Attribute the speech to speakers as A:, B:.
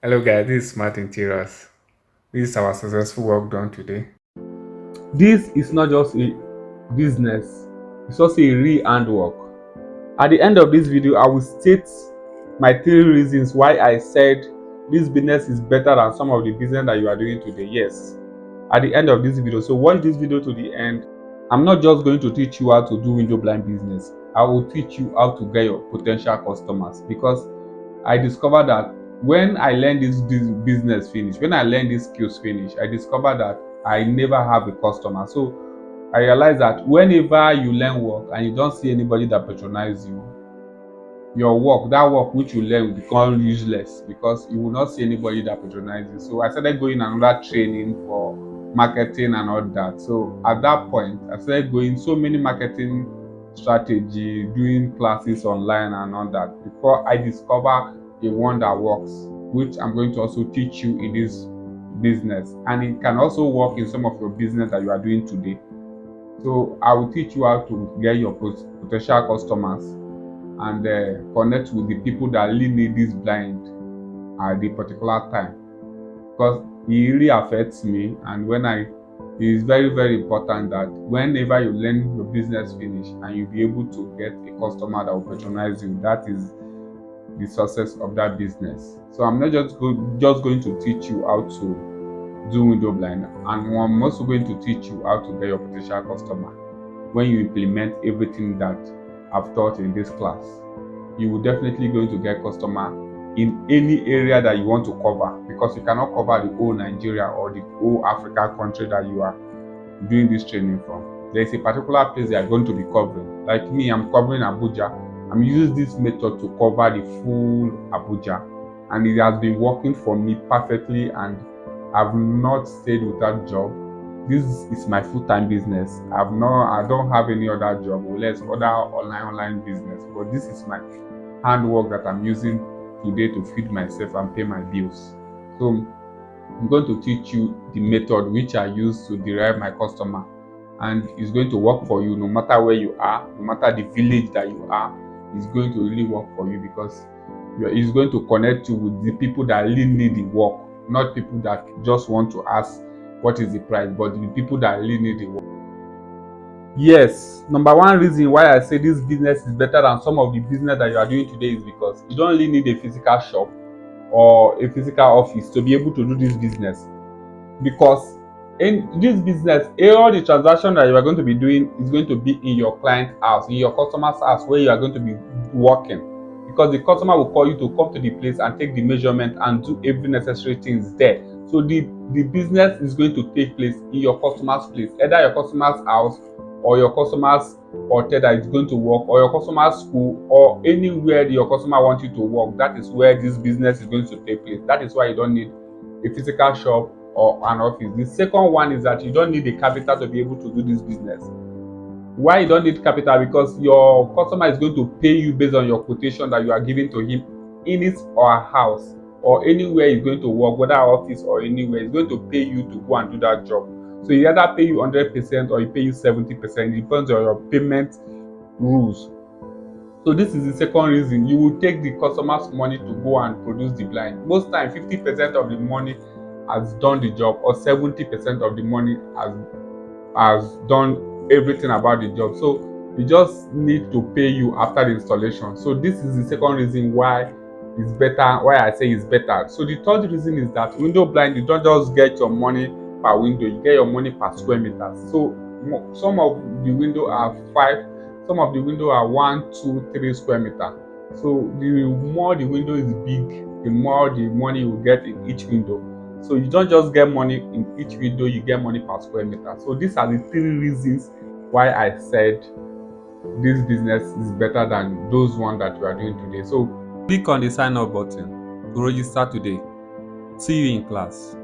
A: Hello guys, this is Smart Interiors. This is our successful work done today.
B: This is not just a business, it's also a real handwork. At the end of this video, I will state my three reasons why I said this business is better than some of the business that you are doing today. Yes, at the end of this video. So watch this video to the end. I'm not just going to teach you how to do window blind business. I will teach you how to get your potential customers, because I discovered that when I learned this business finish, when I learned these skills finish, I discovered that I never have a customer. So I realized that whenever you learn work and you don't see anybody that patronize you, your work, that work which you learn, will become useless because you will not see anybody that patronizes you. So I started going another training for marketing and all that. So at that point, I started going so many marketing strategy, doing classes online and all that before I discover the one that works, which I'm going to also teach you in this business. And it can also work in some of your business that you are doing today. So I will teach you how to get your potential customers and connect with the people that really need this blind at the particular time, because it really affects me. And it is very very important that whenever you learn your business finish and you be able to get a customer that will patronize you, that is the success of that business. So I'm not just going to teach you how to do window blind, and I'm also going to teach you how to get your potential customer. When you implement everything that I've taught in this class, you will definitely going to get customer in any area that you want to cover, because you cannot cover the whole Nigeria or the whole Africa country that you are doing this training from. There is a particular place they are going to be covering. Like me, I'm covering Abuja. I'm using this method to cover the full Abuja, and it has been working for me perfectly, and I've not stayed without job. This is my full-time business. I don't have any other job or less other online business, but this is my handwork that I'm using today to feed myself and pay my bills. So I'm going to teach you the method which I use to derive my customer, and it's going to work for you no matter where you are, no matter the village that you are. It's going to really work for you, because it's going to connect you with the people that really need the work, not people that just want to ask what is the price, but the people that really need the work. Yes, number one reason why I say this business is better than some of the business that you are doing today is because you don't really need a physical shop or a physical office to be able to do this business. Because in this business, all the transaction that you are going to be doing is going to be in your client house, in your customer's house, where you are going to be working. Because the customer will call you to come to the place and take the measurement and do every necessary things there. So the business is going to take place in your customer's place, either your customer's house or your customer's hotel that is going to work, or your customer's school, or anywhere your customer wants you to work. That is where this business is going to take place. That is why you don't need a physical shop or an office. The second one is that you don't need a capital to be able to do this business. Why you don't need capital? Because your customer is going to pay you based on your quotation that you are giving to him in his or her house, or anywhere he's going to work, whether office or anywhere. He's going to pay you to go and do that job. So he either pay you 100% or he pay you 70%. It depends on your payment rules. So this is the second reason. You will take the customer's money to go and produce the blind. Most time 50% of the money has done the job, or 70% of the money has done everything about the job. So you just need to pay you after the installation. So this is the second reason why it's better, why I say it's better. So the third reason is that window blind, you don't just get your money per window, you get your money per square meters. So some of the window are 5, some of the window are 1, 2, 3 square meter. So the more the window is big, the more the money you get in each window. So you don't just get money in each window, you get money per square meter. So these are the 3 reasons why I said this business is better than those one that we are doing today. So click on the sign up button to register today. See you in class.